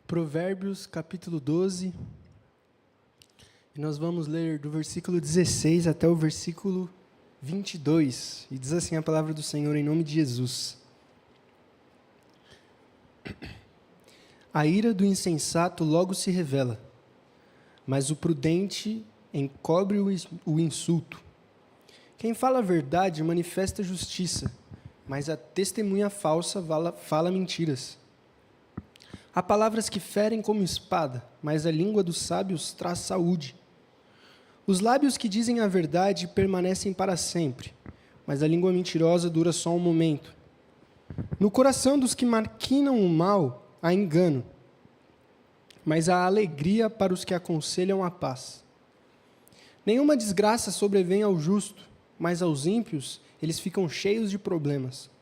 Provérbios, capítulo 12, e nós vamos ler do versículo 16 até o versículo 22, e diz assim a palavra do Senhor em nome de Jesus. A ira do insensato logo se revela, mas o prudente encobre o insulto. Quem fala a verdade manifesta justiça, mas a testemunha falsa fala mentiras. Há palavras que ferem como espada, mas a língua dos sábios traz saúde. Os lábios que dizem a verdade permanecem para sempre, mas a língua mentirosa dura só um momento. No coração dos que maquinam o mal há engano, mas há alegria para os que aconselham a paz. Nenhuma desgraça sobrevém ao justo, mas aos ímpios eles ficam cheios de problemas.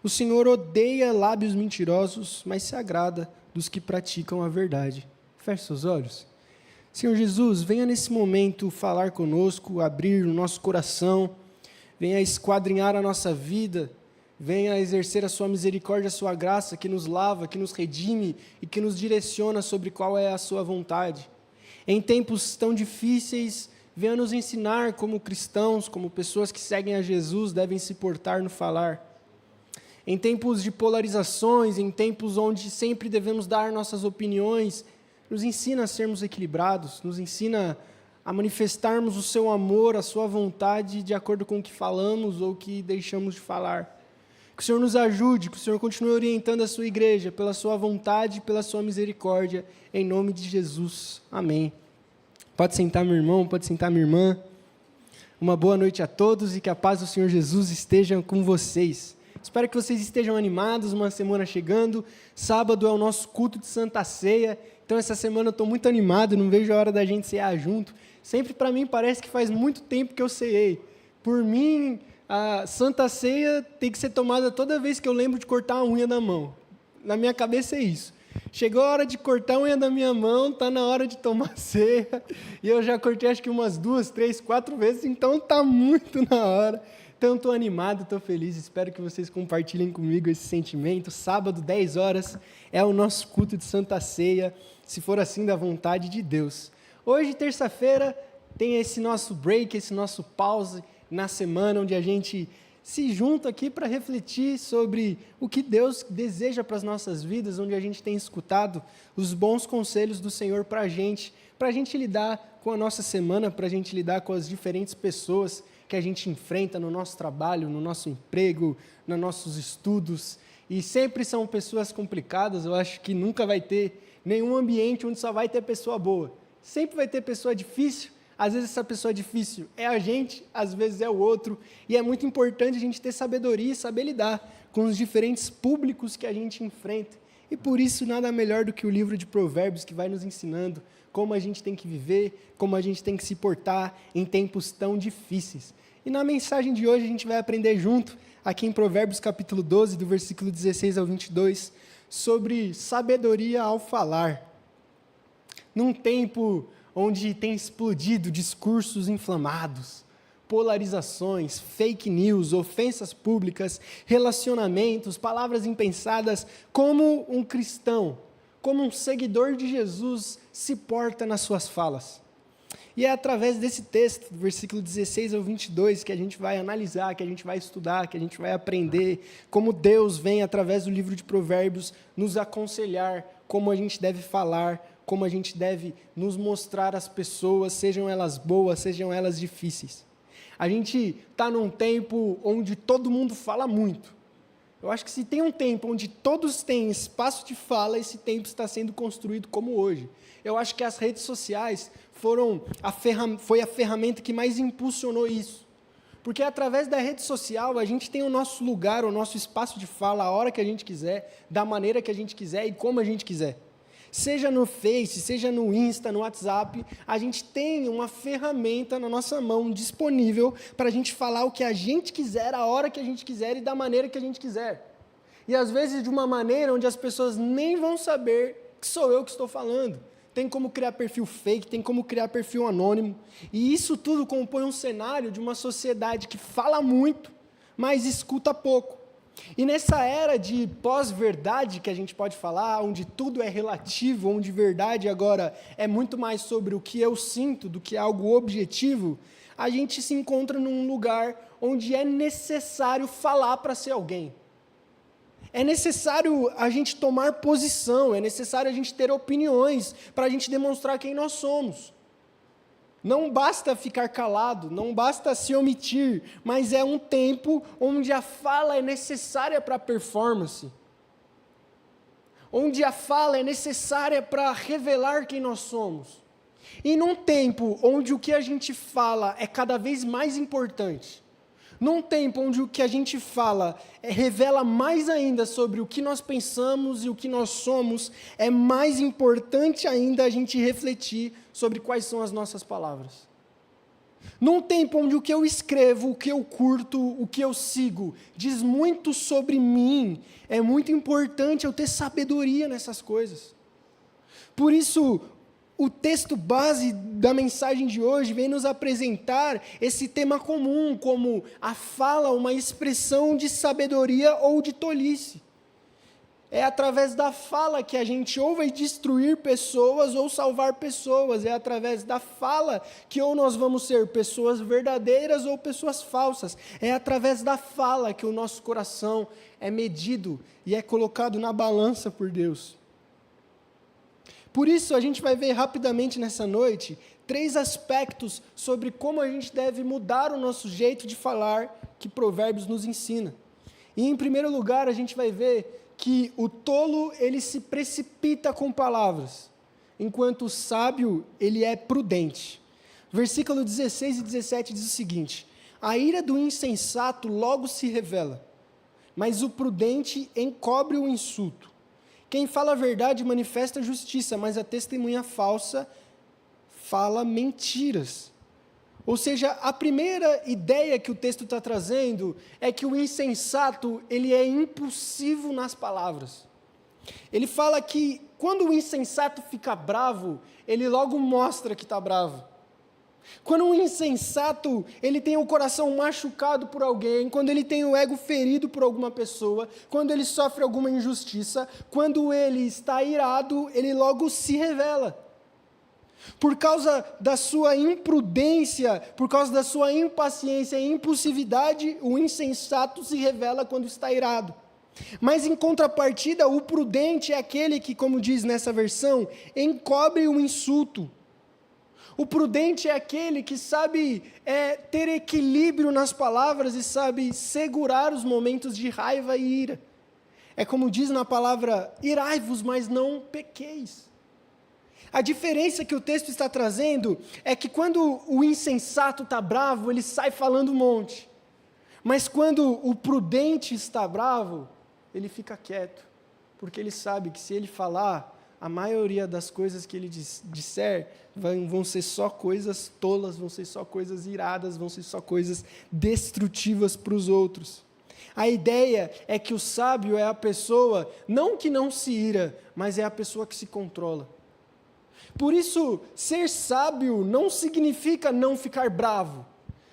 O Senhor odeia lábios mentirosos, mas se agrada dos que praticam a verdade. Feche seus olhos. Senhor Jesus, venha nesse momento falar conosco, abrir o nosso coração, venha esquadrinhar a nossa vida, venha exercer a sua misericórdia, a sua graça, que nos lava, que nos redime e que nos direciona sobre qual é a sua vontade. Em tempos tão difíceis, venha nos ensinar como cristãos, como pessoas que seguem a Jesus, devem se portar no falar. Em tempos de polarizações, em tempos onde sempre devemos dar nossas opiniões, nos ensina a sermos equilibrados, nos ensina a manifestarmos o seu amor, a sua vontade de acordo com o que falamos ou o que deixamos de falar. Que o Senhor nos ajude, que o Senhor continue orientando a sua igreja pela sua vontade e pela sua misericórdia, em nome de Jesus. Amém. Pode sentar, meu irmão, pode sentar, minha irmã. Uma boa noite a todos e que a paz do Senhor Jesus esteja com vocês. Espero que vocês estejam animados, uma semana chegando. Sábado é o nosso culto de Santa Ceia, então essa semana eu estou muito animado, não vejo a hora da gente cear junto. Sempre para mim parece que faz muito tempo que eu ceei. Por mim, a Santa Ceia tem que ser tomada toda vez que eu lembro de cortar a unha da mão. Na minha cabeça é isso. Chegou a hora de cortar a unha da minha mão, está na hora de tomar ceia, e eu já cortei acho que umas 2, 3, 4 vezes, então está muito na hora. Então, estou animado, estou feliz, espero que vocês compartilhem comigo esse sentimento. Sábado, 10 horas, é o nosso culto de Santa Ceia, se for assim da vontade de Deus. Hoje, terça-feira, tem esse nosso break, esse nosso pause na semana, onde a gente se junta aqui para refletir sobre o que Deus deseja para as nossas vidas, onde a gente tem escutado os bons conselhos do Senhor para a gente lidar com a nossa semana, para a gente lidar com as diferentes pessoas que a gente enfrenta no nosso trabalho, no nosso emprego, nos nossos estudos, e sempre são pessoas complicadas. Eu acho que nunca vai ter nenhum ambiente onde só vai ter pessoa boa, sempre vai ter pessoa difícil. Às vezes essa pessoa difícil é a gente, às vezes é o outro, e é muito importante a gente ter sabedoria e saber lidar com os diferentes públicos que a gente enfrenta, e por isso nada melhor do que o livro de Provérbios, que vai nos ensinando como a gente tem que viver, como a gente tem que se portar em tempos tão difíceis. E na mensagem de hoje a gente vai aprender junto, aqui em Provérbios capítulo 12, do versículo 16 ao 22, sobre sabedoria ao falar. Num tempo onde tem explodido discursos inflamados, polarizações, fake news, ofensas públicas, relacionamentos, palavras impensadas, como um cristão, como um seguidor de Jesus se porta nas suas falas. E é através desse texto, do versículo 16 ao 22, que a gente vai analisar, que a gente vai estudar, que a gente vai aprender como Deus vem, através do livro de Provérbios, nos aconselhar como a gente deve falar, como a gente deve nos mostrar às pessoas, sejam elas boas, sejam elas difíceis. A gente está num tempo onde todo mundo fala muito. Eu acho que se tem um tempo onde todos têm espaço de fala, esse tempo está sendo construído como hoje. Eu acho que as redes sociais foi a ferramenta que mais impulsionou isso. Porque através da rede social a gente tem o nosso lugar, o nosso espaço de fala, a hora que a gente quiser, da maneira que a gente quiser e como a gente quiser. Seja no Face, seja no Insta, no WhatsApp, a gente tem uma ferramenta na nossa mão disponível para a gente falar o que a gente quiser, a hora que a gente quiser e da maneira que a gente quiser. E às vezes de uma maneira onde as pessoas nem vão saber que sou eu que estou falando. Tem como criar perfil fake, tem como criar perfil anônimo. E isso tudo compõe um cenário de uma sociedade que fala muito, mas escuta pouco. E nessa era de pós-verdade, que a gente pode falar, onde tudo é relativo, onde verdade agora é muito mais sobre o que eu sinto do que algo objetivo, a gente se encontra num lugar onde é necessário falar para ser alguém. É necessário a gente tomar posição, é necessário a gente ter opiniões para a gente demonstrar quem nós somos. Não basta ficar calado, não basta se omitir, mas é um tempo onde a fala é necessária para a performance. Onde a fala é necessária para revelar quem nós somos. E num tempo onde o que a gente fala é cada vez mais importante, num tempo onde o que a gente fala revela mais ainda sobre o que nós pensamos e o que nós somos, é mais importante ainda a gente refletir sobre quais são as nossas palavras. Num tempo onde o que eu escrevo, o que eu curto, o que eu sigo, diz muito sobre mim, é muito importante eu ter sabedoria nessas coisas. Por isso, o texto base da mensagem de hoje vem nos apresentar esse tema comum, como a fala, uma expressão de sabedoria ou de tolice. É através da fala que a gente ou vai destruir pessoas ou salvar pessoas. É através da fala que ou nós vamos ser pessoas verdadeiras ou pessoas falsas. É através da fala que o nosso coração é medido e é colocado na balança por Deus. Por isso, a gente vai ver rapidamente nessa noite 3 aspectos sobre como a gente deve mudar o nosso jeito de falar que Provérbios nos ensina. E, em primeiro lugar, a gente vai ver que o tolo, ele se precipita com palavras, enquanto o sábio, ele é prudente. Versículo 16 e 17 diz o seguinte: a ira do insensato logo se revela, mas o prudente encobre o insulto. Quem fala a verdade manifesta justiça, mas a testemunha falsa fala mentiras. Ou seja, a primeira ideia que o texto está trazendo é que o insensato, ele é impulsivo nas palavras. Ele fala que quando o insensato fica bravo, ele logo mostra que está bravo. Quando um insensato, ele tem o coração machucado por alguém, quando ele tem o ego ferido por alguma pessoa, quando ele sofre alguma injustiça, quando ele está irado, ele logo se revela. Por causa da sua imprudência, por causa da sua impaciência e impulsividade, o insensato se revela quando está irado. Mas em contrapartida, o prudente é aquele que, como diz nessa versão, encobre o insulto. O prudente é aquele que sabe ter equilíbrio nas palavras e sabe segurar os momentos de raiva e ira. É como diz na palavra, irai-vos, mas não pequeis. A diferença que o texto está trazendo é que quando o insensato está bravo, ele sai falando um monte. Mas quando o prudente está bravo, ele fica quieto. Porque ele sabe que se ele falar, a maioria das coisas que ele disser vão ser só coisas tolas, vão ser só coisas iradas, vão ser só coisas destrutivas para os outros. A ideia é que o sábio é a pessoa, não que não se ira, mas é a pessoa que se controla. Por isso, ser sábio não significa não ficar bravo.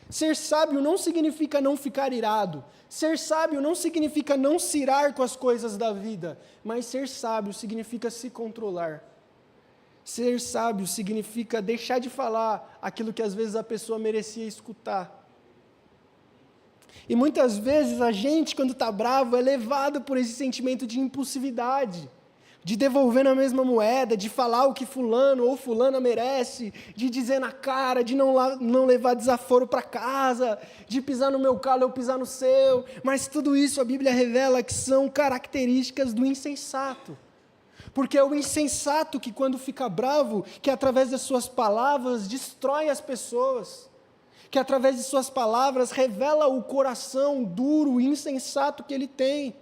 Ser sábio não significa não ficar irado. Ser sábio não significa não se irar com as coisas da vida, mas ser sábio significa se controlar. Ser sábio significa deixar de falar aquilo que às vezes a pessoa merecia escutar. E muitas vezes a gente, quando está bravo, é levado por esse sentimento de impulsividade, de devolver na mesma moeda, de falar o que fulano ou fulana merece, de dizer na cara, de não levar desaforo para casa, de pisar no meu calo ou pisar no seu. Mas tudo isso a Bíblia revela que são características do insensato. Porque é o insensato que, quando fica bravo, que através das suas palavras destrói as pessoas, que através de suas palavras revela o coração duro, insensato que ele tem.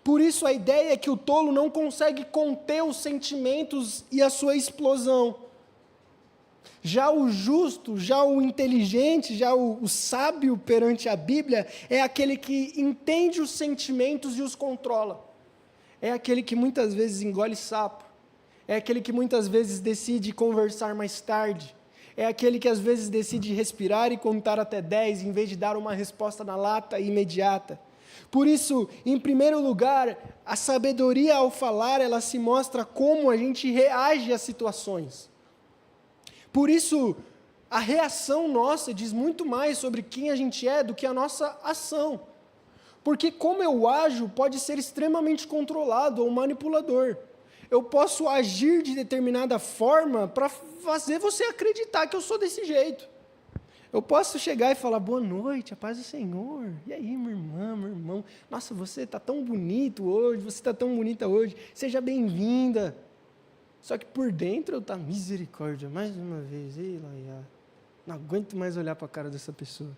Por isso a ideia é que o tolo não consegue conter os sentimentos e a sua explosão. Já o justo, já o inteligente, já o sábio perante a Bíblia é aquele que entende os sentimentos e os controla. É aquele que muitas vezes engole sapo. É aquele que muitas vezes decide conversar mais tarde. É aquele que às vezes decide respirar e contar até 10 em vez de dar uma resposta na lata e imediata. Por isso, em primeiro lugar, a sabedoria ao falar, ela se mostra como a gente reage às situações. Por isso, a reação nossa diz muito mais sobre quem a gente é do que a nossa ação. Porque como eu ajo pode ser extremamente controlado ou manipulador. Eu posso agir de determinada forma para fazer você acreditar que eu sou desse jeito. Eu posso chegar e falar, boa noite, a paz do Senhor. E aí, minha irmã, meu irmão? Nossa, você está tão bonito hoje, você está tão bonita hoje. Seja bem-vinda. Só que por dentro eu estou, misericórdia, mais uma vez. Ei, Laia, não aguento mais olhar para a cara dessa pessoa.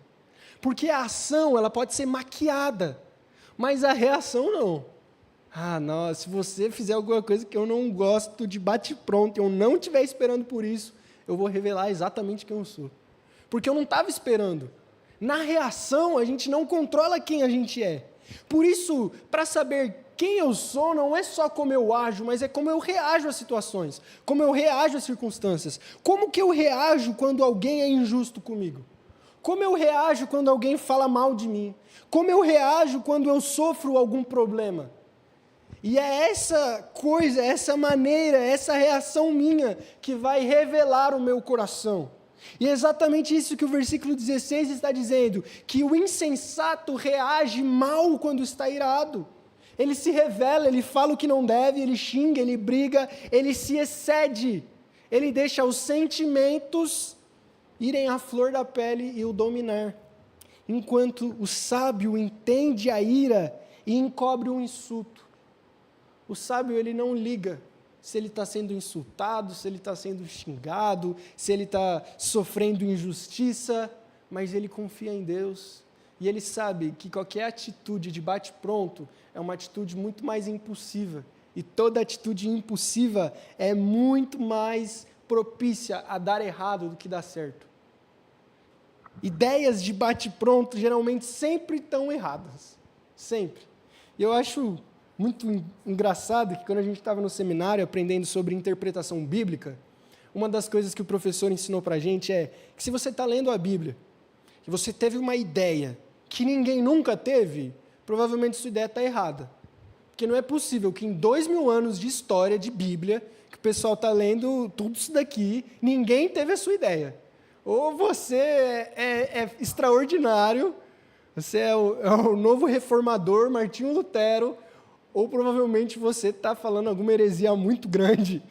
Porque a ação, ela pode ser maquiada, mas a reação não. Ah, não, se você fizer alguma coisa que eu não gosto de bate-pronto, eu não estiver esperando por isso, eu vou revelar exatamente quem eu sou. Porque eu não estava esperando. Na reação, a gente não controla quem a gente é. Por isso, para saber quem eu sou, não é só como eu ajo, mas é como eu reajo às situações, como eu reajo às circunstâncias. Como que eu reajo quando alguém é injusto comigo? Como eu reajo quando alguém fala mal de mim? Como eu reajo quando eu sofro algum problema? E é essa coisa, essa maneira, essa reação minha que vai revelar o meu coração. E é exatamente isso que o versículo 16 está dizendo, que o insensato reage mal quando está irado. Ele se revela, ele fala o que não deve, ele xinga, ele briga, ele se excede. Ele deixa os sentimentos irem à flor da pele e o dominar. Enquanto o sábio entende a ira e encobre o insulto. O sábio, ele não liga se ele está sendo insultado, se ele está sendo xingado, se ele está sofrendo injustiça, mas ele confia em Deus. E ele sabe que qualquer atitude de bate-pronto é uma atitude muito mais impulsiva. E toda atitude impulsiva é muito mais propícia a dar errado do que dar certo. Ideias de bate-pronto geralmente sempre estão erradas. Sempre. E eu acho muito engraçado que quando a gente estava no seminário aprendendo sobre interpretação bíblica, uma das coisas que o professor ensinou para a gente é que se você está lendo a Bíblia, e você teve uma ideia que ninguém nunca teve, provavelmente sua ideia está errada. Porque não é possível que em 2000 anos de história de Bíblia, que o pessoal está lendo tudo isso daqui, ninguém teve a sua ideia. Ou você é extraordinário, você é o novo reformador, Martinho Lutero, ou provavelmente você está falando alguma heresia muito grande.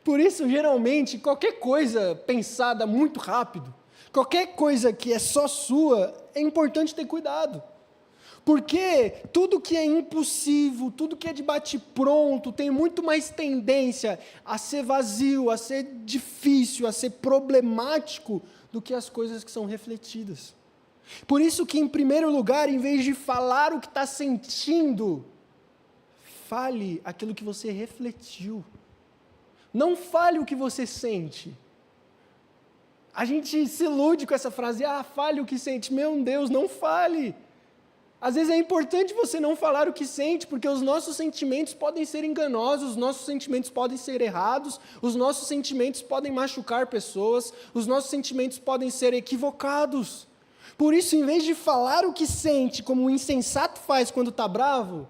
Por isso, geralmente, qualquer coisa pensada muito rápido, qualquer coisa que é só sua, é importante ter cuidado. Porque tudo que é impulsivo, tudo que é de bate-pronto, tem muito mais tendência a ser vazio, a ser difícil, a ser problemático, do que as coisas que são refletidas. Por isso que, em primeiro lugar, em vez de falar o que está sentindo, fale aquilo que você refletiu. Não fale o que você sente. A gente se ilude com essa frase, fale o que sente. Meu Deus, não fale. Às vezes é importante você não falar o que sente, porque os nossos sentimentos podem ser enganosos, os nossos sentimentos podem ser errados, os nossos sentimentos podem machucar pessoas, os nossos sentimentos podem ser equivocados. Por isso, em vez de falar o que sente, como o insensato faz quando está bravo,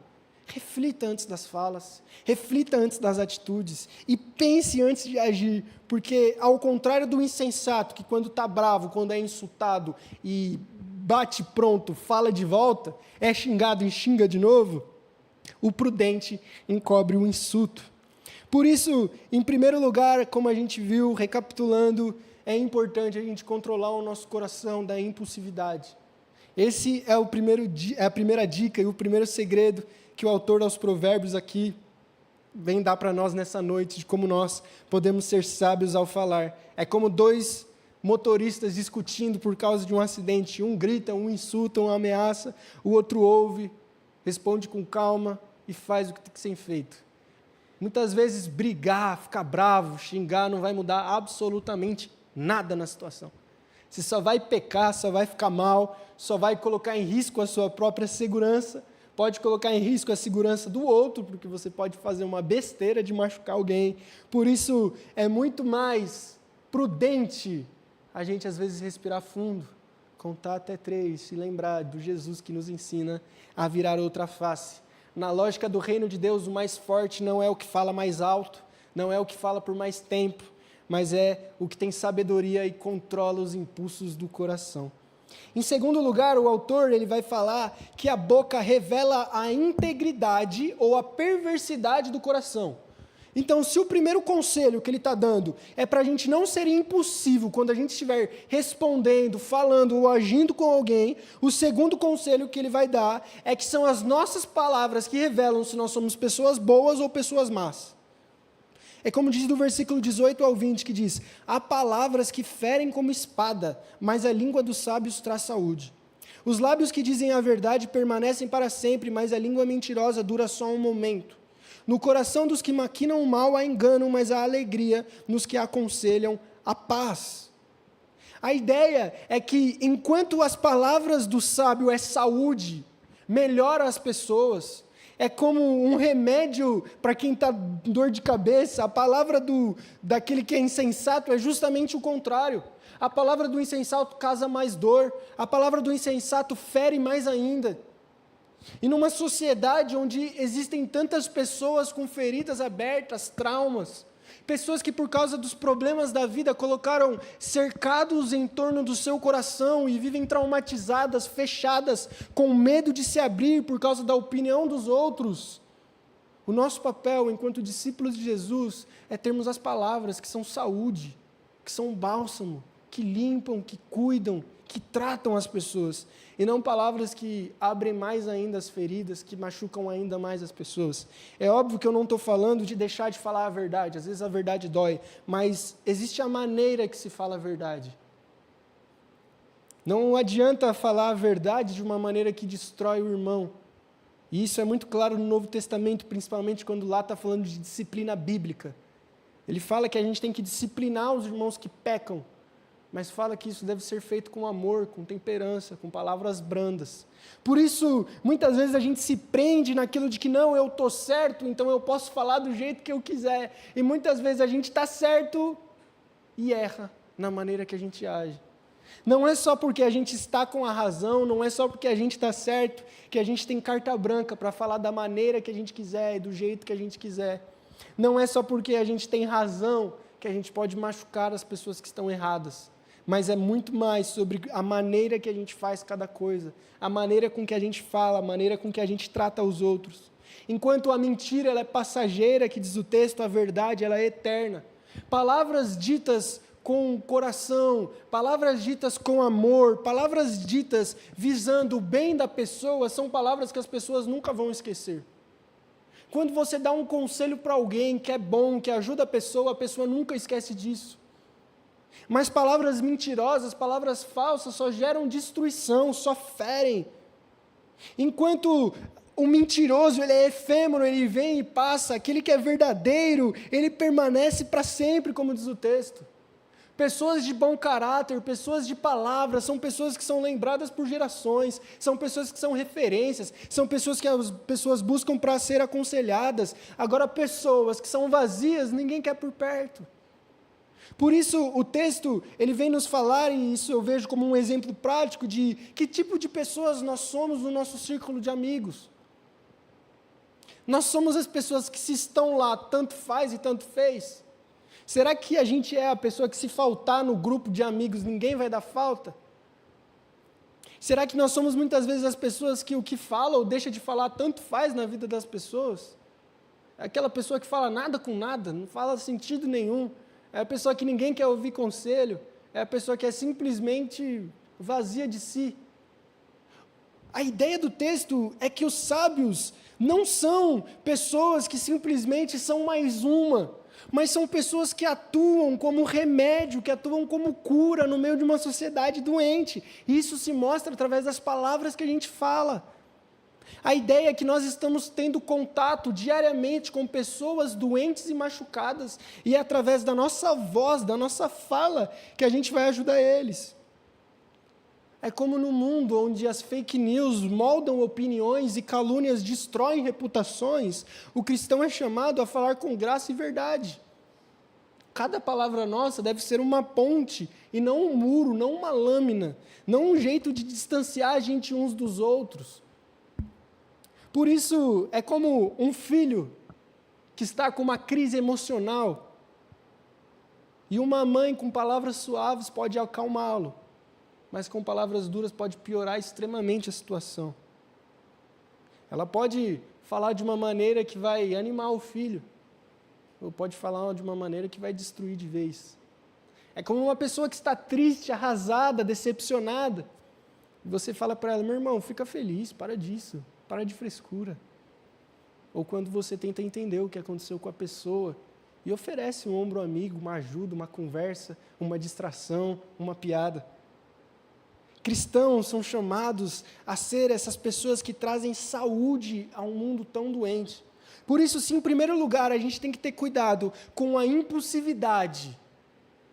reflita antes das falas, reflita antes das atitudes e pense antes de agir, porque ao contrário do insensato, que quando está bravo, quando é insultado e bate pronto, fala de volta, é xingado e xinga de novo, o prudente encobre o insulto. Por isso, em primeiro lugar, como a gente viu, recapitulando, é importante a gente controlar o nosso coração da impulsividade. Esse é a primeira dica e o primeiro segredo que o autor aos Provérbios aqui vem dar para nós nessa noite, de como nós podemos ser sábios ao falar. É como dois motoristas discutindo por causa de um acidente. Um grita, um insulta, um ameaça, o outro ouve, responde com calma e faz o que tem que ser feito. Muitas vezes brigar, ficar bravo, xingar, não vai mudar absolutamente nada na situação. Você só vai pecar, só vai ficar mal, só vai colocar em risco a sua própria segurança, pode colocar em risco a segurança do outro, porque você pode fazer uma besteira de machucar alguém. Por isso, é muito mais prudente a gente, às vezes, respirar fundo, contar até 3 e lembrar do Jesus que nos ensina a virar outra face. Na lógica do reino de Deus, o mais forte não é o que fala mais alto, não é o que fala por mais tempo, mas é o que tem sabedoria e controla os impulsos do coração. Em segundo lugar, o autor ele vai falar que a boca revela a integridade ou a perversidade do coração. Então, se o primeiro conselho que ele está dando é para a gente não ser impulsivo quando a gente estiver respondendo, falando ou agindo com alguém, o segundo conselho que ele vai dar é que são as nossas palavras que revelam se nós somos pessoas boas ou pessoas más. É como diz do versículo 18 ao 20, que diz: há palavras que ferem como espada, mas a língua dos sábios traz saúde. Os lábios que dizem a verdade permanecem para sempre, mas a língua mentirosa dura só um momento. No coração dos que maquinam o mal há engano, mas há alegria nos que aconselham a paz. A ideia é que, enquanto as palavras do sábio é saúde, melhora as pessoas, é como um remédio para quem está com dor de cabeça, a palavra daquele que é insensato é justamente o contrário. A palavra do insensato causa mais dor, a palavra do insensato fere mais ainda. E numa sociedade onde existem tantas pessoas com feridas abertas, traumas, pessoas que por causa dos problemas da vida colocaram cercados em torno do seu coração e vivem traumatizadas, fechadas, com medo de se abrir por causa da opinião dos outros. O nosso papel enquanto discípulos de Jesus é termos as palavras que são saúde, que são bálsamo, que limpam, que cuidam, que tratam as pessoas, e não palavras que abrem mais ainda as feridas, que machucam ainda mais as pessoas. É óbvio que eu não estou falando de deixar de falar a verdade, às vezes a verdade dói, mas existe a maneira que se fala a verdade. Não adianta falar a verdade de uma maneira que destrói o irmão. E isso é muito claro no Novo Testamento, principalmente quando lá está falando de disciplina bíblica. Ele fala que a gente tem que disciplinar os irmãos que pecam, mas fala que isso deve ser feito com amor, com temperança, com palavras brandas. Por isso, muitas vezes a gente se prende naquilo de que não, eu estou certo, então eu posso falar do jeito que eu quiser. E muitas vezes a gente está certo e erra na maneira que a gente age. Não é só porque a gente está com a razão, não é só porque a gente está certo, que a gente tem carta branca para falar da maneira que a gente quiser e do jeito que a gente quiser. Não é só porque a gente tem razão que a gente pode machucar as pessoas que estão erradas. Mas é muito mais sobre a maneira que a gente faz cada coisa, a maneira com que a gente fala, a maneira com que a gente trata os outros. Enquanto a mentira ela é passageira, que diz o texto, a verdade ela é eterna. Palavras ditas com coração, palavras ditas com amor, palavras ditas visando o bem da pessoa, são palavras que as pessoas nunca vão esquecer. Quando você dá um conselho para alguém que é bom, que ajuda a pessoa nunca esquece disso. Mas palavras mentirosas, palavras falsas só geram destruição, só ferem. Enquanto o mentiroso ele é efêmero, ele vem e passa, aquele que é verdadeiro, ele permanece para sempre, como diz o texto. Pessoas de bom caráter, pessoas de palavra, são pessoas que são lembradas por gerações, são pessoas que são referências, são pessoas que as pessoas buscam para ser aconselhadas. Agora, pessoas que são vazias, ninguém quer por perto. Por isso, o texto, ele vem nos falar, e isso eu vejo como um exemplo prático de que tipo de pessoas nós somos no nosso círculo de amigos. Nós somos as pessoas que se estão lá, tanto faz e tanto fez. Será que a gente é a pessoa que se faltar no grupo de amigos, ninguém vai dar falta? Será que nós somos muitas vezes as pessoas que o que fala ou deixa de falar tanto faz na vida das pessoas? É aquela pessoa que fala nada com nada, não fala sentido nenhum. É a pessoa que ninguém quer ouvir conselho, é a pessoa que é simplesmente vazia de si. A ideia do texto é que os sábios não são pessoas que simplesmente são mais uma, mas são pessoas que atuam como remédio, que atuam como cura no meio de uma sociedade doente. Isso se mostra através das palavras que a gente fala. A ideia é que nós estamos tendo contato diariamente com pessoas doentes e machucadas, e é através da nossa voz, da nossa fala, que a gente vai ajudar eles. É como no mundo onde as fake news moldam opiniões e calúnias destroem reputações, o cristão é chamado a falar com graça e verdade. cada palavra nossa deve ser uma ponte, e não um muro, não uma lâmina, não um jeito de distanciar a gente uns dos outros. Por isso, é como um filho que está com uma crise emocional, e uma mãe com palavras suaves pode acalmá-lo, mas com palavras duras pode piorar extremamente a situação. Ela pode falar de uma maneira que vai animar o filho, ou pode falar de uma maneira que vai destruir de vez. É como uma pessoa que está triste, arrasada, decepcionada, e você fala para ela: meu irmão, fica feliz, para disso, para de frescura. Ou quando você tenta entender o que aconteceu com a pessoa, e oferece um ombro amigo, uma ajuda, uma conversa, uma distração, uma piada. Cristãos são chamados a ser essas pessoas que trazem saúde a um mundo tão doente. Por isso, sim, em primeiro lugar, a gente tem que ter cuidado com a impulsividade.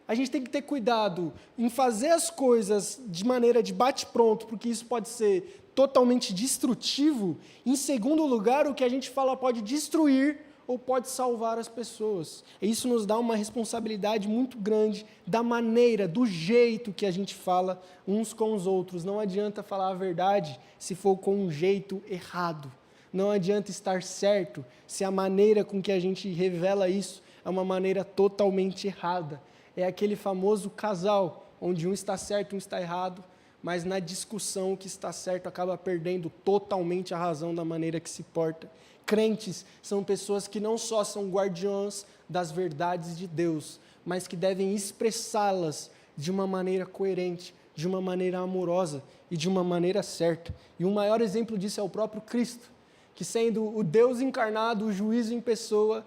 A gente tem que ter cuidado em fazer as coisas de maneira de bate-pronto, porque isso pode ser totalmente destrutivo. Em segundo lugar, o que a gente fala pode destruir ou pode salvar as pessoas. E isso nos dá uma responsabilidade muito grande da maneira, do jeito que a gente fala uns com os outros. Não adianta falar a verdade se for com um jeito errado. Não adianta estar certo se a maneira com que a gente revela isso é uma maneira totalmente errada. É aquele famoso casal, onde um está certo e um está errado, mas na discussão o que está certo acaba perdendo totalmente a razão da maneira que se porta. Crentes são pessoas que não só são guardiãs das verdades de Deus, mas que devem expressá-las de uma maneira coerente, de uma maneira amorosa e de uma maneira certa. E o maior exemplo disso é o próprio Cristo, que sendo o Deus encarnado, o juízo em pessoa,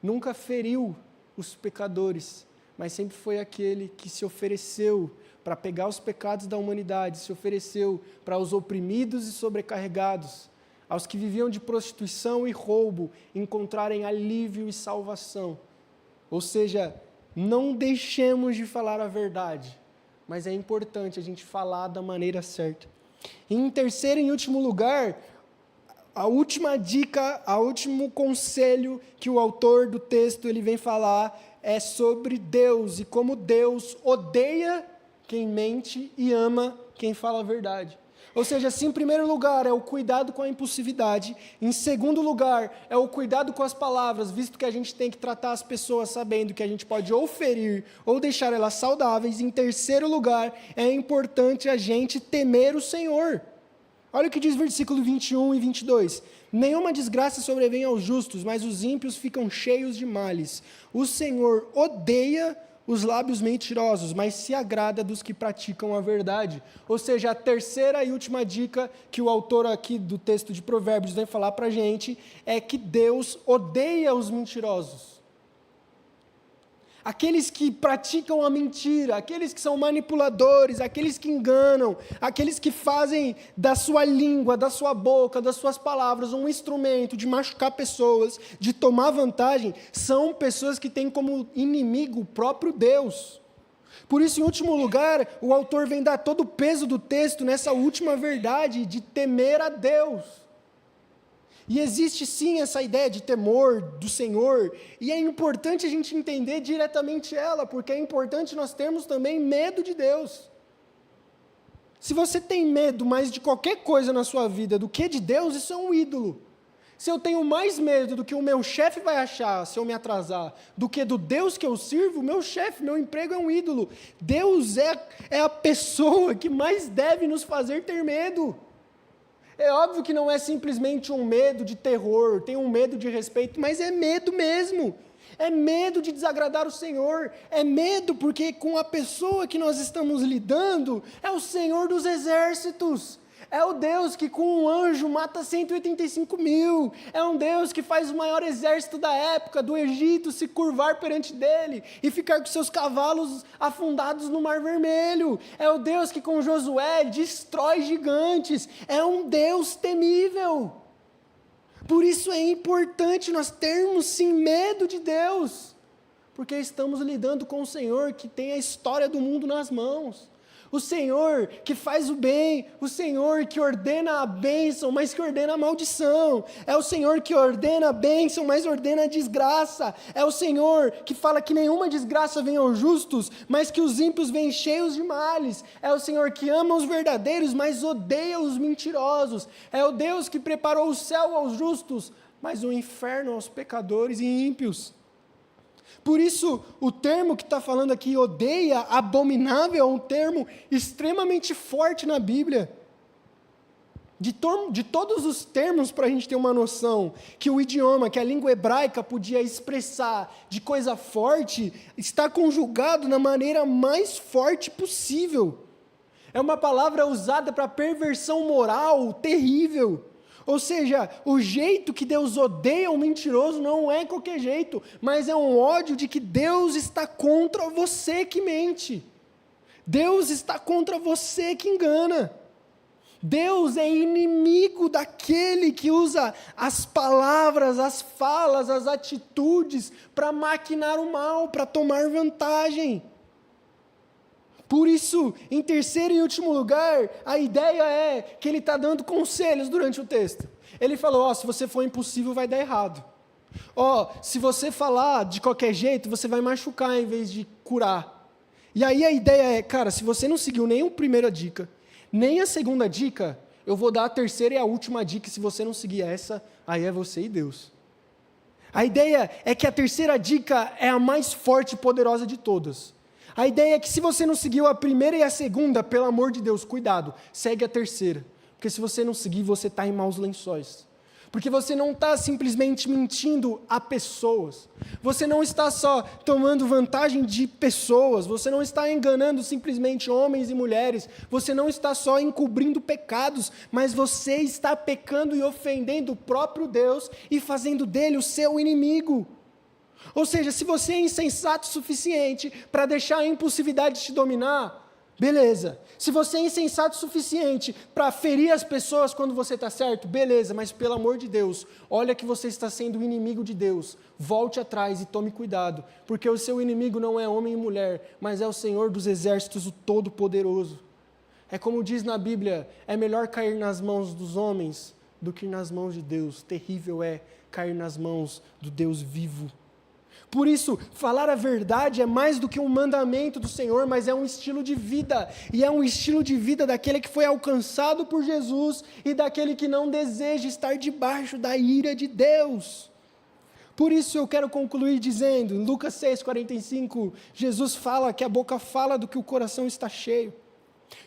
nunca feriu os pecadores, mas sempre foi aquele que se ofereceu para pegar os pecados da humanidade, se ofereceu para os oprimidos e sobrecarregados, aos que viviam de prostituição e roubo, encontrarem alívio e salvação. Ou seja, não deixemos de falar a verdade, mas é importante a gente falar da maneira certa. E em terceiro e em último lugar, a última dica, o último conselho que o autor do texto ele vem falar é sobre Deus e como Deus odeia quem mente e ama quem fala a verdade. Ou seja, se em primeiro lugar é o cuidado com a impulsividade, em segundo lugar é o cuidado com as palavras, visto que a gente tem que tratar as pessoas sabendo que a gente pode ou ferir ou deixar elas saudáveis, em terceiro lugar é importante a gente temer o Senhor. Olha o que diz versículo 21 e 22. Nenhuma desgraça sobrevém aos justos, mas os ímpios ficam cheios de males. O Senhor odeia os lábios mentirosos, mas se agrada dos que praticam a verdade. Ou seja, a terceira e última dica que o autor aqui do texto de Provérbios vem falar para a gente é que Deus odeia os mentirosos. Aqueles que praticam a mentira, aqueles que são manipuladores, aqueles que enganam, aqueles que fazem da sua língua, da sua boca, das suas palavras um instrumento de machucar pessoas, de tomar vantagem, são pessoas que têm como inimigo o próprio Deus. Por isso, em último lugar, o autor vem dar todo o peso do texto nessa última verdade de temer a Deus. E existe sim essa ideia de temor do Senhor, e é importante a gente entender diretamente ela, porque é importante nós termos também medo de Deus. Se você tem medo mais de qualquer coisa na sua vida do que de Deus, isso é um ídolo. Se eu tenho mais medo do que o meu chefe vai achar se eu me atrasar, do que do Deus que eu sirvo, meu chefe, meu emprego é um ídolo. Deus é a pessoa que mais deve nos fazer ter medo. É óbvio que não é simplesmente um medo de terror, tem um medo de respeito, mas é medo mesmo. É medo de desagradar o Senhor, é medo porque com a pessoa que nós estamos lidando é o Senhor dos exércitos. É o Deus que com um anjo mata 185 mil. É um Deus que faz o maior exército da época do Egito se curvar perante dele e ficar com seus cavalos afundados no Mar Vermelho. É o Deus que com Josué destrói gigantes. É um Deus temível. Por isso é importante nós termos sim medo de Deus, porque estamos lidando com o Senhor que tem a história do mundo nas mãos. O Senhor que faz o bem, o Senhor que ordena a bênção, mas que ordena a maldição. É o Senhor que ordena a bênção, mas ordena a desgraça. É o Senhor que fala que nenhuma desgraça vem aos justos, mas que os ímpios vêm cheios de males. É o Senhor que ama os verdadeiros, mas odeia os mentirosos. É o Deus que preparou o céu aos justos, mas o inferno aos pecadores e ímpios. Por isso, o termo que está falando aqui, odeia, abominável, é um termo extremamente forte na Bíblia. De todos os termos, para a gente ter uma noção, que o idioma, que a língua hebraica podia expressar de coisa forte, está conjugado na maneira mais forte possível. É uma palavra usada para perversão moral terrível. Ou seja, o jeito que Deus odeia o mentiroso não é qualquer jeito, mas é um ódio de que Deus está contra você que mente. Deus está contra você que engana. Deus é inimigo daquele que usa as palavras, as falas, as atitudes para maquinar o mal, para tomar vantagem. Por isso, em terceiro e último lugar, a ideia é que ele está dando conselhos durante o texto. Ele falou, se você for impossível vai dar errado. Se você falar de qualquer jeito, você vai machucar em vez de curar. E aí a ideia é, cara, se você não seguiu nem a primeira dica, nem a segunda dica, eu vou dar a terceira e a última dica, e se você não seguir essa, aí é você e Deus. A ideia é que a terceira dica é a mais forte e poderosa de todas. A ideia é que se você não seguiu a primeira e a segunda, pelo amor de Deus, cuidado, segue a terceira. Porque se você não seguir, você está em maus lençóis. Porque você não está simplesmente mentindo a pessoas. Você não está só tomando vantagem de pessoas. Você não está enganando simplesmente homens e mulheres. Você não está só encobrindo pecados, mas você está pecando e ofendendo o próprio Deus e fazendo dele o seu inimigo. Ou seja, se você é insensato o suficiente para deixar a impulsividade te dominar, beleza. Se você é insensato o suficiente para ferir as pessoas quando você está certo, beleza, mas pelo amor de Deus, olha que você está sendo o inimigo de Deus. Volte atrás e tome cuidado, porque o seu inimigo não é homem e mulher, mas é o Senhor dos exércitos, o Todo-Poderoso. É como diz na Bíblia, é melhor cair nas mãos dos homens do que nas mãos de Deus. Terrível é cair nas mãos do Deus vivo. Por isso, falar a verdade é mais do que um mandamento do Senhor, mas é um estilo de vida. E é um estilo de vida daquele que foi alcançado por Jesus e daquele que não deseja estar debaixo da ira de Deus. Por isso eu quero concluir dizendo, em Lucas 6,45, Jesus fala que a boca fala do que o coração está cheio.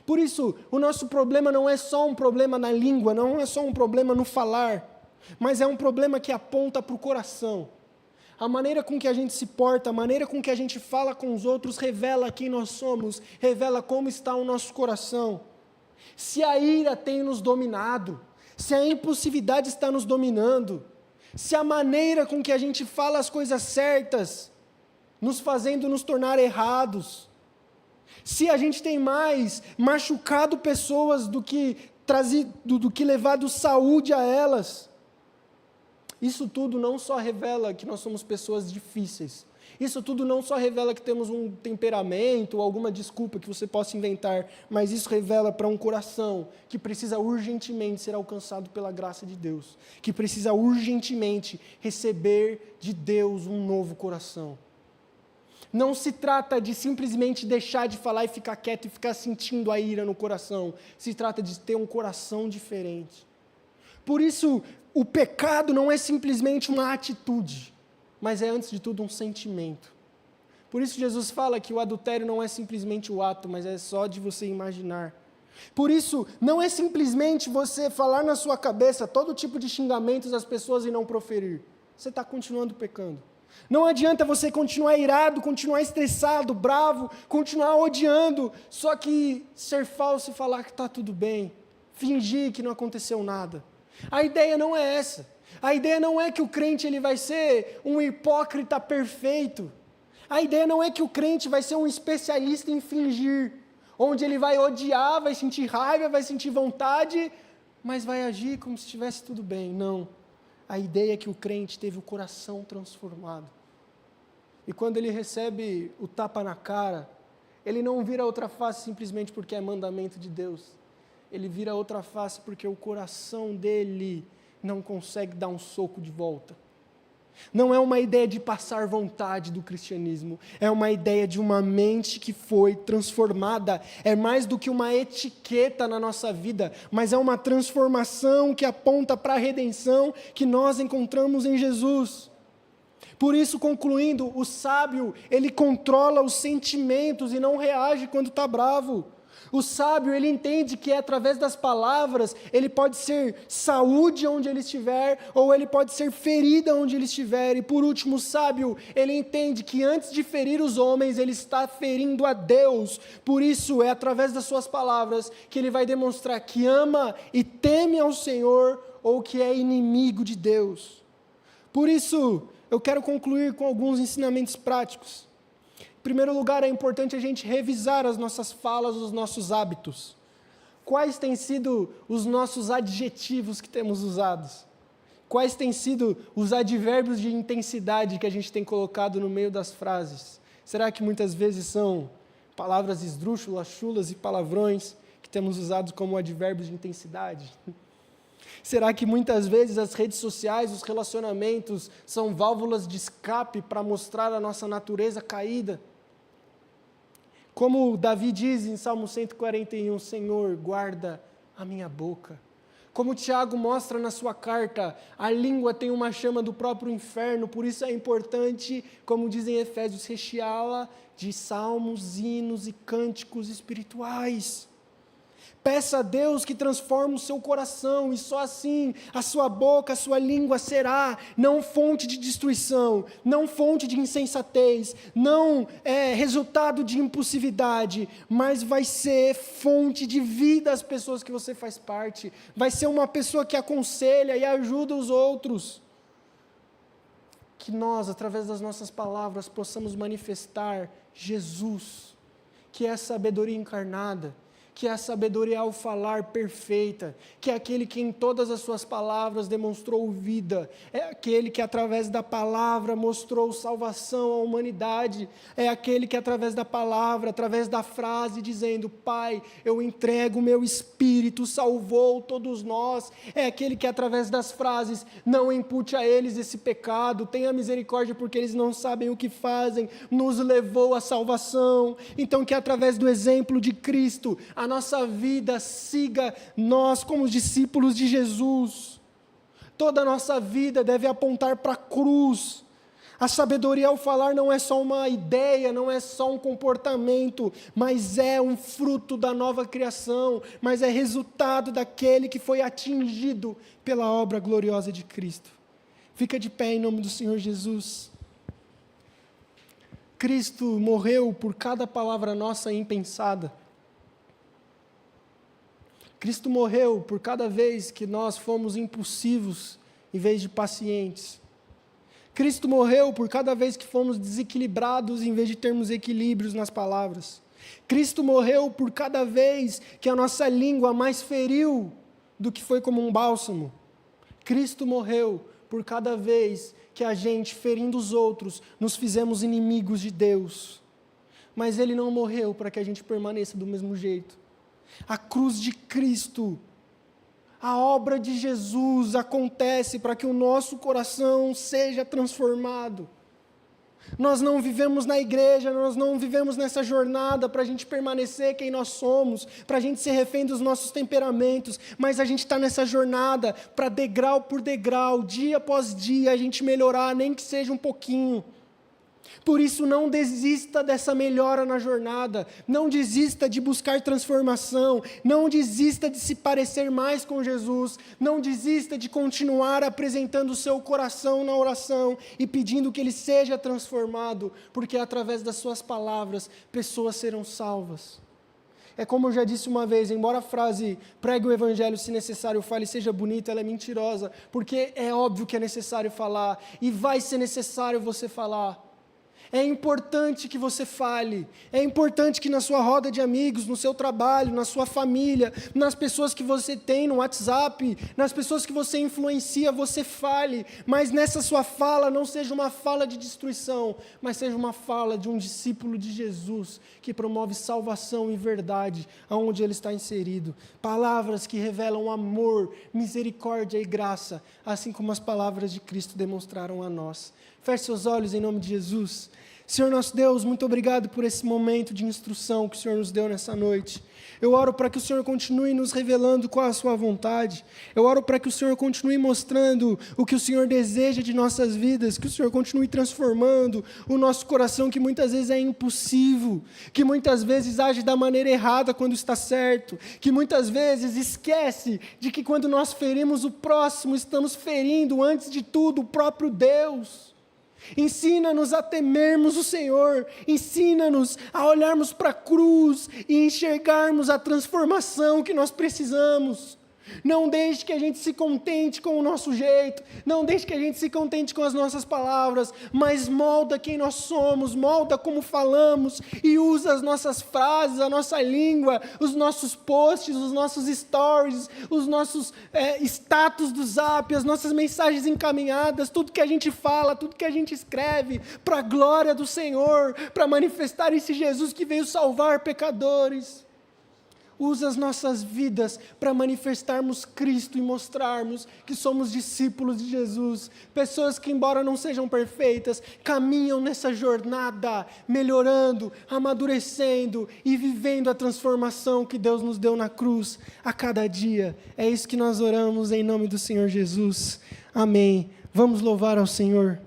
Por isso, o nosso problema não é só um problema na língua, não é só um problema no falar, mas é um problema que aponta para o coração. A maneira com que a gente se porta, a maneira com que a gente fala com os outros, revela quem nós somos, revela como está o nosso coração. Se a ira tem nos dominado, se a impulsividade está nos dominando, se a maneira com que a gente fala as coisas certas, nos fazendo nos tornar errados, se a gente tem mais machucado pessoas do que levado saúde a elas, isso tudo não só revela que nós somos pessoas difíceis. Isso tudo não só revela que temos um temperamento ou alguma desculpa que você possa inventar, mas isso revela para um coração que precisa urgentemente ser alcançado pela graça de Deus, que precisa urgentemente receber de Deus um novo coração. Não se trata de simplesmente deixar de falar e ficar quieto e ficar sentindo a ira no coração. Se trata de ter um coração diferente. Por isso, o pecado não é simplesmente uma atitude, mas é antes de tudo um sentimento. Por isso Jesus fala que o adultério não é simplesmente o ato, mas é só de você imaginar. Por isso, não é simplesmente você falar na sua cabeça todo tipo de xingamentos às pessoas e não proferir. Você está continuando pecando. Não adianta você continuar irado, continuar estressado, bravo, continuar odiando, só que ser falso e falar que está tudo bem, fingir que não aconteceu nada. A ideia não é essa. A ideia não é que o crente ele vai ser um hipócrita perfeito. A ideia não é que o crente vai ser um especialista em fingir, onde ele vai odiar, vai sentir raiva, vai sentir vontade, mas vai agir como se estivesse tudo bem. Não. A ideia é que o crente teve o coração transformado. E quando ele recebe o tapa na cara, Ele não vira outra face simplesmente porque é mandamento de Deus. Ele vira outra face porque o coração dele não consegue dar um soco de volta. Não é uma ideia de passar vontade do cristianismo, é uma ideia de uma mente que foi transformada. É mais do que uma etiqueta na nossa vida, mas é uma transformação que aponta para a redenção que nós encontramos em Jesus. Por isso, concluindo, o sábio, ele controla os sentimentos e não reage quando está bravo. O sábio, ele entende que através das palavras, ele pode ser saúde onde ele estiver, ou ele pode ser ferida onde ele estiver. E por último, o sábio, ele entende que antes de ferir os homens, ele está ferindo a Deus. Por isso, é através das suas palavras que ele vai demonstrar que ama e teme ao Senhor, ou que é inimigo de Deus. Por isso, eu quero concluir com alguns ensinamentos práticos. Em primeiro lugar, é importante a gente revisar as nossas falas, os nossos hábitos. Quais têm sido os nossos adjetivos que temos usados? Quais têm sido os advérbios de intensidade que a gente tem colocado no meio das frases? Será que muitas vezes são palavras esdrúxulas, chulas e palavrões que temos usado como advérbios de intensidade? Será que muitas vezes as redes sociais, os relacionamentos, são válvulas de escape para mostrar a nossa natureza caída? Como Davi diz em Salmo 141, Senhor, guarda a minha boca. Como Tiago mostra na sua carta, a língua tem uma chama do próprio inferno, por isso é importante, como dizem Efésios, recheá-la de salmos, hinos e cânticos espirituais. Peça a Deus que transforme o seu coração, e só assim a sua boca, a sua língua será não fonte de destruição, não fonte de insensatez, não resultado de impulsividade, mas vai ser fonte de vida às pessoas que você faz parte, vai ser uma pessoa que aconselha e ajuda os outros. Que nós, através das nossas palavras, possamos manifestar Jesus, que é a sabedoria encarnada, que é a sabedoria ao falar perfeita, que é aquele que em todas as suas palavras demonstrou vida, é aquele que através da palavra mostrou salvação à humanidade, é aquele que através da palavra, através da frase dizendo, Pai, eu entrego o meu espírito, salvou todos nós, é aquele que através das frases, não impute a eles esse pecado, tenha misericórdia porque eles não sabem o que fazem, nos levou à salvação. Então que através do exemplo de Cristo, a nossa vida siga nós como discípulos de Jesus. Toda a nossa vida deve apontar para a cruz. A sabedoria ao falar não é só uma ideia, não é só um comportamento, mas é um fruto da nova criação, mas é resultado daquele que foi atingido pela obra gloriosa de Cristo. Fica de pé em nome do Senhor Jesus. Cristo morreu por cada palavra nossa impensada. Cristo morreu por cada vez que nós fomos impulsivos em vez de pacientes. Cristo morreu por cada vez que fomos desequilibrados em vez de termos equilíbrios nas palavras. Cristo morreu por cada vez que a nossa língua mais feriu do que foi como um bálsamo. Cristo morreu por cada vez que a gente, ferindo os outros, nos fizemos inimigos de Deus. Mas Ele não morreu para que a gente permaneça do mesmo jeito. A cruz de Cristo, a obra de Jesus acontece para que o nosso coração seja transformado. Nós não vivemos na igreja, nós não vivemos nessa jornada para a gente permanecer quem nós somos, para a gente ser refém dos nossos temperamentos, mas a gente está nessa jornada para degrau por degrau, dia após dia, a gente melhorar, nem que seja um pouquinho. Por isso, não desista dessa melhora na jornada, não desista de buscar transformação, não desista de se parecer mais com Jesus, não desista de continuar apresentando o seu coração na oração e pedindo que ele seja transformado, porque através das suas palavras, pessoas serão salvas. É como eu já disse uma vez, embora a frase pregue o evangelho, se necessário fale, seja bonita, ela é mentirosa, porque é óbvio que é necessário falar, e vai ser necessário você falar. É importante que você fale, é importante que na sua roda de amigos, no seu trabalho, na sua família, nas pessoas que você tem no WhatsApp, nas pessoas que você influencia, você fale, mas nessa sua fala não seja uma fala de destruição, mas seja uma fala de um discípulo de Jesus, que promove salvação e verdade aonde ele está inserido. Palavras que revelam amor, misericórdia e graça, assim como as palavras de Cristo demonstraram a nós. Feche seus olhos em nome de Jesus. Senhor nosso Deus, muito obrigado por esse momento de instrução que o Senhor nos deu nessa noite. Eu oro para que o Senhor continue nos revelando qual é a sua vontade. Eu oro para que o Senhor continue mostrando o que o Senhor deseja de nossas vidas, que o Senhor continue transformando o nosso coração, que muitas vezes é impulsivo, que muitas vezes age da maneira errada quando está certo, que muitas vezes esquece de que quando nós ferimos o próximo, estamos ferindo, antes de tudo, o próprio Deus. Ensina-nos a temermos o Senhor, ensina-nos a olharmos para a cruz e enxergarmos a transformação que nós precisamos. Não deixe que a gente se contente com o nosso jeito, não deixe que a gente se contente com as nossas palavras, mas molda quem nós somos, molda como falamos e usa as nossas frases, a nossa língua, os nossos posts, os nossos stories, os nossos status do Zap, as nossas mensagens encaminhadas, tudo que a gente fala, tudo que a gente escreve, para a glória do Senhor, para manifestar esse Jesus que veio salvar pecadores. Usa as nossas vidas para manifestarmos Cristo e mostrarmos que somos discípulos de Jesus. Pessoas que, embora não sejam perfeitas, caminham nessa jornada, melhorando, amadurecendo e vivendo a transformação que Deus nos deu na cruz a cada dia. É isso que nós oramos em nome do Senhor Jesus. Amém. Vamos louvar ao Senhor.